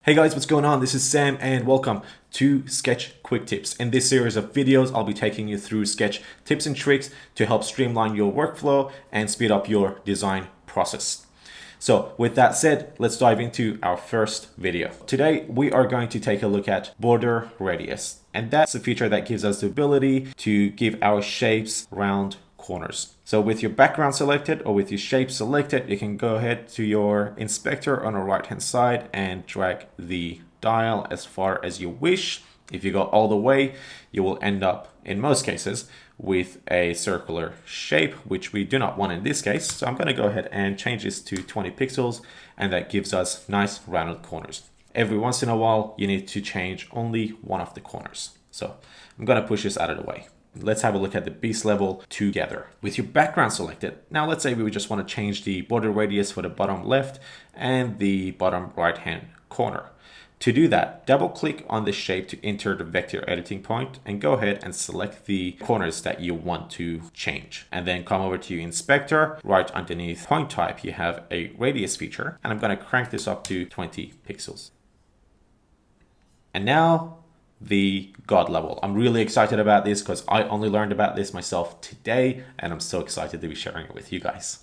Hey guys, what's going on? This is Sam and welcome to Sketch Quick Tips. In this series of videos, I'll be taking you through Sketch tips and tricks to help streamline your workflow and speed up your design process. So with that said, let's dive into our first video. Today, we are going to take a look at border radius. And that's a feature that gives us the ability to give our shapes round corners. So with your background selected or with your shape selected, you can go ahead to your inspector on the right hand side and drag the dial as far as you wish. If you go all the way, you will end up, in most cases, with a circular shape, which we do not want in this case. So I'm going to go ahead and change this to 20 pixels, and that gives us nice rounded corners. Every once in a while, you need to change only one of the corners. So I'm going to push this out of the way. Let's have a look at the base level together. With your background selected, now let's say we just want to change the border radius for the bottom left and the bottom right hand corner. To do that, double click on the shape to enter the vector editing point and go ahead and select the corners that you want to change. And then come over to your inspector. Right underneath point type, you have a radius feature, and I'm going to crank this up to 20 pixels. And now the God level. I'm really excited about this because I only learned about this myself today, and I'm so excited to be sharing it with you guys.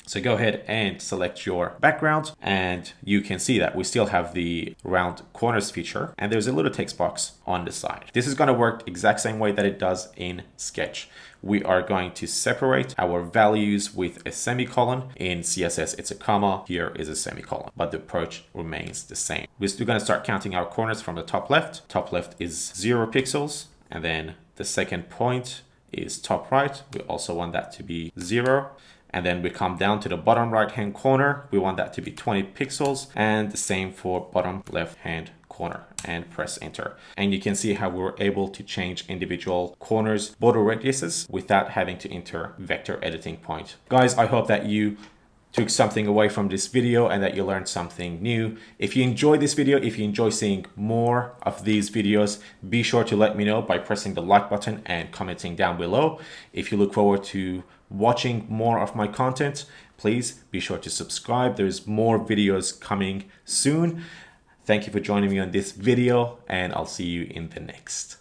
So go ahead and select your background, and you can see that we still have the round corners feature, and there's a little text box on the side. This is going to work exact same way that it does in Sketch. We are going to separate our values with a semicolon. In CSS, it's a comma. Here is a semicolon, but the approach remains the same. We're still going to start counting our corners from the top left. Top left is 0 pixels, and then the second point is top right. We also want that to be 0. And then we come down to the bottom right hand corner. We want that to be 20 pixels, and the same for bottom left hand corner, and press enter. And you can see how we were able to change individual corners, border radiuses, without having to enter vector editing point. Guys, I hope that you took something away from this video and that you learned something new. If you enjoyed this video, if you enjoy seeing more of these videos, be sure to let me know by pressing the like button and commenting down below. If you look forward to watching more of my content, please be sure to subscribe. There's more videos coming soon. Thank you for joining me on this video, and I'll see you in the next.